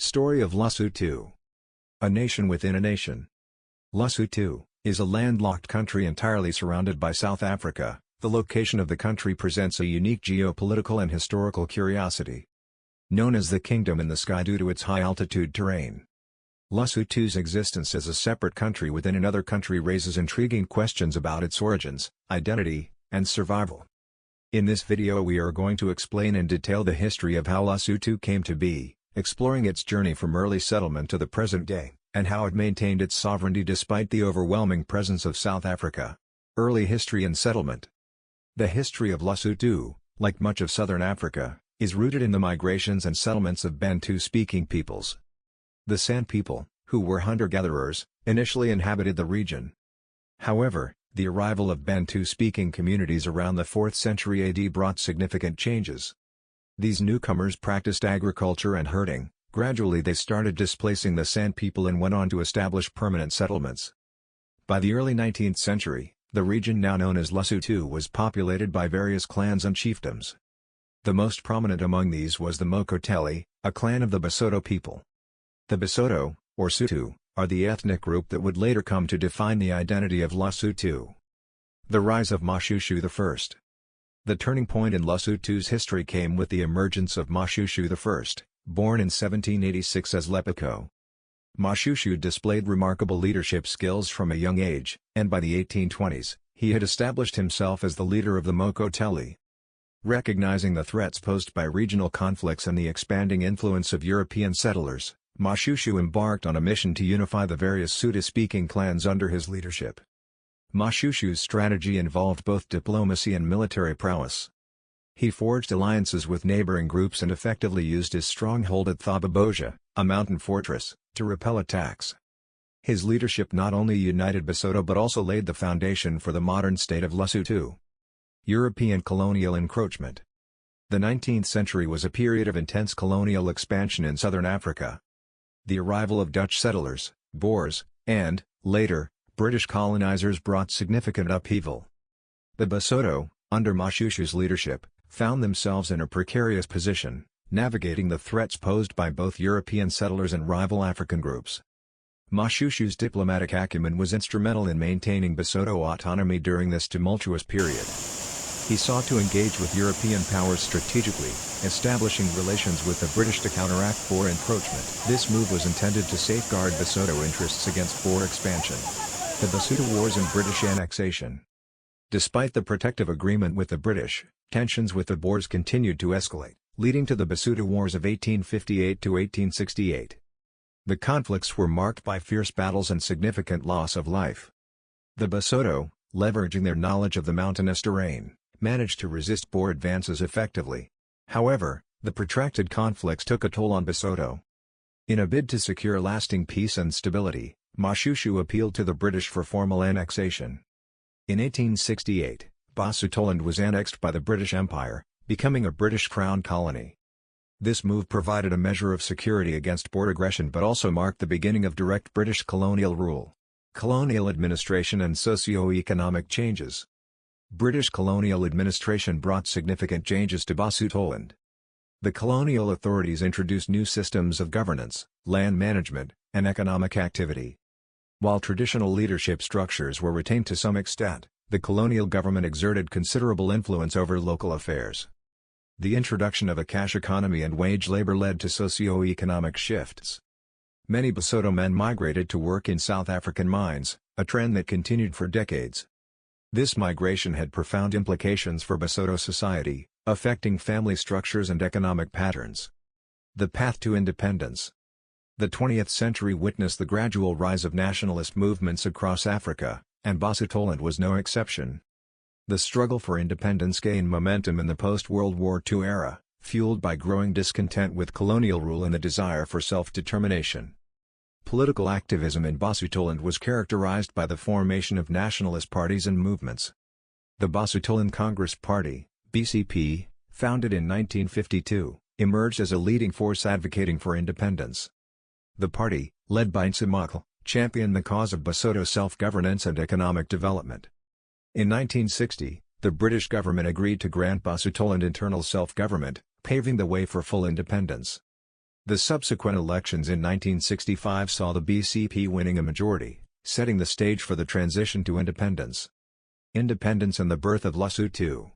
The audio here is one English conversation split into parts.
Story of Lesotho. A nation within a nation. Lesotho is a landlocked country entirely surrounded by South Africa. The location of the country presents a unique geopolitical and historical curiosity. Known as the Kingdom in the Sky due to its high-altitude terrain, Lesotho's existence as a separate country within another country raises intriguing questions about its origins, identity, and survival. In this video we are going to explain in detail the history of how Lesotho came to be, exploring its journey from early settlement to the present day, and how it maintained its sovereignty despite the overwhelming presence of South Africa. Early history and settlement. The history of Lesotho, like much of southern Africa, is rooted in the migrations and settlements of Bantu-speaking peoples. The San people, who were hunter-gatherers, initially inhabited the region. However, the arrival of Bantu-speaking communities around the 4th century AD brought significant changes. These newcomers practiced agriculture and herding. Gradually they started displacing the San people and went on to establish permanent settlements. By the early 19th century, the region now known as Lesotho was populated by various clans and chiefdoms. The most prominent among these was the Mokoteli, a clan of the Basotho people. The Basotho, or Sotho, are the ethnic group that would later come to define the identity of Lesotho. The rise of Moshoeshoe I. The turning point in Lesotho's history came with the emergence of Moshoeshoe I, born in 1786 as Leabua. Moshoeshoe displayed remarkable leadership skills from a young age, and by the 1820s, he had established himself as the leader of the Mokoteli. Recognizing the threats posed by regional conflicts and the expanding influence of European settlers, Moshoeshoe embarked on a mission to unify the various Sotho-speaking clans under his leadership. Moshoeshoe's strategy involved both diplomacy and military prowess. He forged alliances with neighboring groups and effectively used his stronghold at Thababoja, a mountain fortress, to repel attacks. His leadership not only united Basotho but also laid the foundation for the modern state of Lesotho. European colonial encroachment. The 19th century was a period of intense colonial expansion in southern Africa. The arrival of Dutch settlers, Boers, and, later, British colonizers brought significant upheaval. The Basotho, under Moshoeshoe's leadership, found themselves in a precarious position, navigating the threats posed by both European settlers and rival African groups. Moshoeshoe's diplomatic acumen was instrumental in maintaining Basotho autonomy during this tumultuous period. He sought to engage with European powers strategically, establishing relations with the British to counteract Boer encroachment. This move was intended to safeguard Basotho interests against Boer expansion. The Basotho Wars and British annexation. Despite the protective agreement with the British, tensions with the Boers continued to escalate, leading to the Basotho Wars of 1858 to 1868. The conflicts were marked by fierce battles and significant loss of life. The Basotho, leveraging their knowledge of the mountainous terrain, managed to resist Boer advances effectively. However, the protracted conflicts took a toll on Basotho. In a bid to secure lasting peace and stability, Moshoeshoe appealed to the British for formal annexation. In 1868, Basutoland was annexed by the British Empire, becoming a British Crown colony. This move provided a measure of security against Boer aggression but also marked the beginning of direct British colonial rule. Colonial administration and socio-economic changes. British colonial administration brought significant changes to Basutoland. The colonial authorities introduced new systems of governance, land management, and economic activity. While traditional leadership structures were retained to some extent, the colonial government exerted considerable influence over local affairs. The introduction of a cash economy and wage labor led to socio-economic shifts. Many Basotho men migrated to work in South African mines, a trend that continued for decades. This migration had profound implications for Basotho society, affecting family structures and economic patterns. The path to independence. The 20th century witnessed the gradual rise of nationalist movements across Africa, and Basutoland was no exception. The struggle for independence gained momentum in the post-World War II era, fueled by growing discontent with colonial rule and the desire for self-determination. Political activism in Basutoland was characterized by the formation of nationalist parties and movements. The Basutoland Congress Party, BCP, founded in 1952, emerged as a leading force advocating for independence. The party, led by Ntsimakal, championed the cause of Basotho self-governance and economic development. In 1960, the British government agreed to grant Basutoland internal self-government, paving the way for full independence. The subsequent elections in 1965 saw the BCP winning a majority, setting the stage for the transition to independence. Independence and the birth of Lesotho.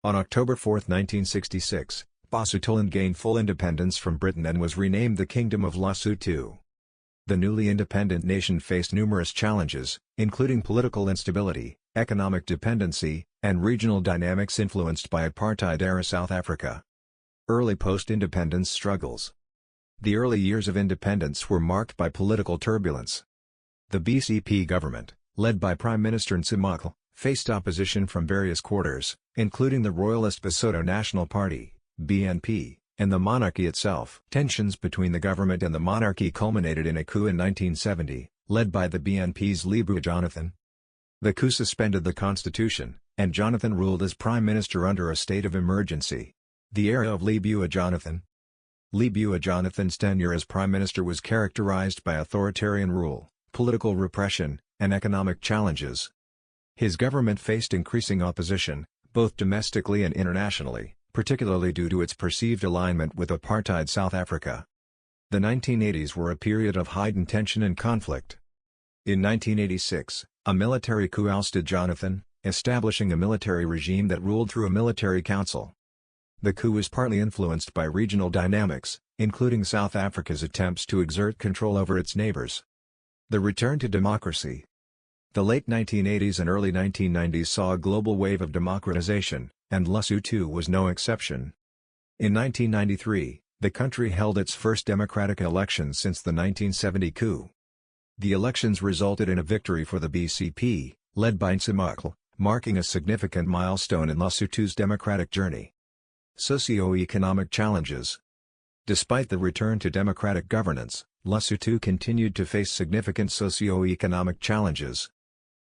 On October 4, 1966, Basutoland gained full independence from Britain and was renamed the Kingdom of Lesotho. The newly independent nation faced numerous challenges, including political instability, economic dependency, and regional dynamics influenced by apartheid-era South Africa. Early post-independence struggles. The early years of independence were marked by political turbulence. The BCP government, led by Prime Minister Nsimaka, faced opposition from various quarters, including the Royalist Basotho National Party, BNP, and the monarchy itself. Tensions between the government and the monarchy culminated in a coup in 1970, led by the BNP's Leabua Jonathan. The coup suspended the constitution, and Jonathan ruled as prime minister under a state of emergency. The era of Leabua Jonathan. Leabua Jonathan's tenure as prime minister was characterized by authoritarian rule, political repression, and economic challenges. His government faced increasing opposition, both domestically and internationally, particularly due to its perceived alignment with apartheid South Africa. The 1980s were a period of heightened tension and conflict. In 1986, a military coup ousted Jonathan, establishing a military regime that ruled through a military council. The coup was partly influenced by regional dynamics, including South Africa's attempts to exert control over its neighbors. The return to democracy. The late 1980s and early 1990s saw a global wave of democratization, and Lesotho was no exception. In 1993, the country held its first democratic elections since the 1970 coup. The elections resulted in a victory for the BCP, led by Nsimaka, marking a significant milestone in Lesotho's democratic journey. Socioeconomic challenges. Despite the return to democratic governance, Lesotho continued to face significant socioeconomic challenges.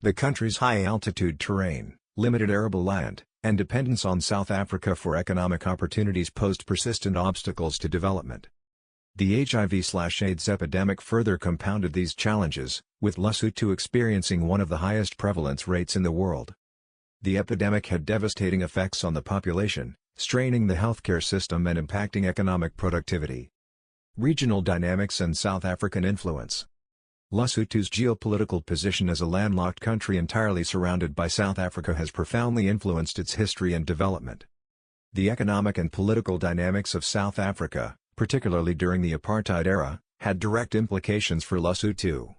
The country's high-altitude terrain, limited arable land, and dependence on South Africa for economic opportunities posed persistent obstacles to development. The HIV/AIDS epidemic further compounded these challenges, with Lesotho experiencing one of the highest prevalence rates in the world. The epidemic had devastating effects on the population, straining the healthcare system and impacting economic productivity. Regional dynamics and South African influence. Lesotho's geopolitical position as a landlocked country entirely surrounded by South Africa has profoundly influenced its history and development. The economic and political dynamics of South Africa, particularly during the apartheid era, had direct implications for Lesotho.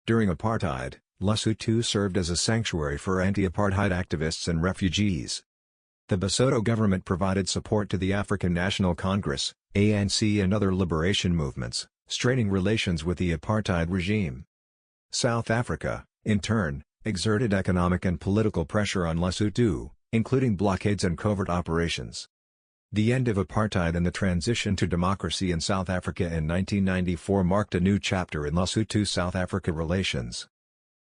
During apartheid, Lesotho served as a sanctuary for anti-apartheid activists and refugees. The Basotho government provided support to the African National Congress, ANC and other liberation movements, straining relations with the apartheid regime. South Africa, in turn, exerted economic and political pressure on Lesotho, including blockades and covert operations. The end of apartheid and the transition to democracy in South Africa in 1994 marked a new chapter in Lesotho-South Africa relations.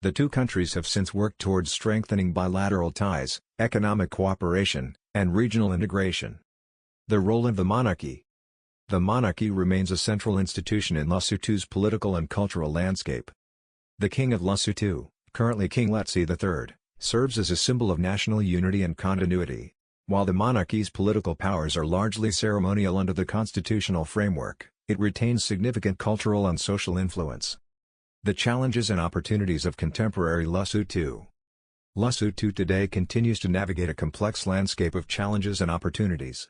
The two countries have since worked towards strengthening bilateral ties, economic cooperation, and regional integration. The role of the monarchy. The monarchy remains a central institution in Lesotho's political and cultural landscape. The King of Lesotho, currently King Letsie III, serves as a symbol of national unity and continuity. While the monarchy's political powers are largely ceremonial under the constitutional framework, it retains significant cultural and social influence. The challenges and opportunities of contemporary Lesotho. Lesotho today continues to navigate a complex landscape of challenges and opportunities.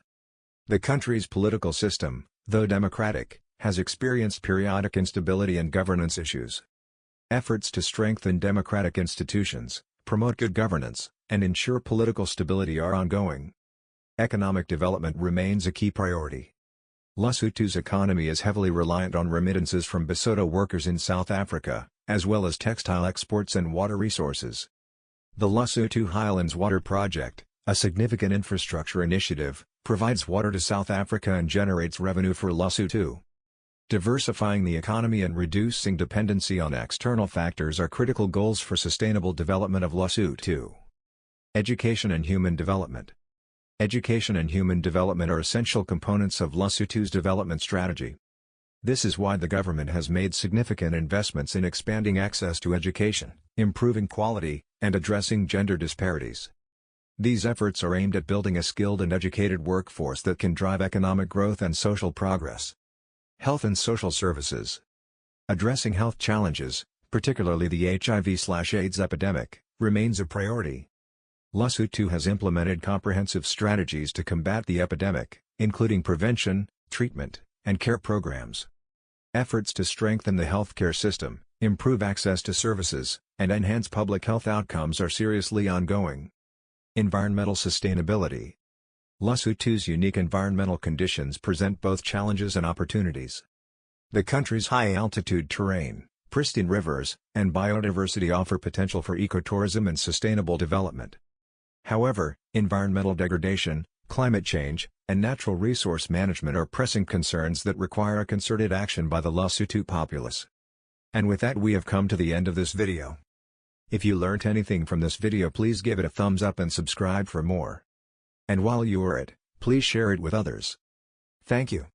The country's political system, though democratic, has experienced periodic instability and governance issues. Efforts to strengthen democratic institutions, promote good governance, and ensure political stability are ongoing. Economic development remains a key priority. Lesotho's economy is heavily reliant on remittances from Basotho workers in South Africa, as well as textile exports and water resources. The Lesotho Highlands Water Project, a significant infrastructure initiative, provides water to South Africa and generates revenue for Lesotho. Diversifying the economy and reducing dependency on external factors are critical goals for sustainable development of Lesotho. Education and human development. Education and human development are essential components of Lesotho's development strategy. This is why the government has made significant investments in expanding access to education, improving quality, and addressing gender disparities. These efforts are aimed at building a skilled and educated workforce that can drive economic growth and social progress. Health and social services. Addressing health challenges, particularly the HIV/AIDS epidemic, remains a priority. Lesotho has implemented comprehensive strategies to combat the epidemic, including prevention, treatment, and care programs. Efforts to strengthen the healthcare system, improve access to services, and enhance public health outcomes are seriously ongoing. Environmental sustainability. Lesotho's unique environmental conditions present both challenges and opportunities. The country's high-altitude terrain, pristine rivers, and biodiversity offer potential for ecotourism and sustainable development. However, environmental degradation, climate change, and natural resource management are pressing concerns that require a concerted action by the Lesotho populace. And with that, we have come to the end of this video. If you learnt anything from this video, please give it a thumbs up and subscribe for more. And while you are at it, please share it with others. Thank you.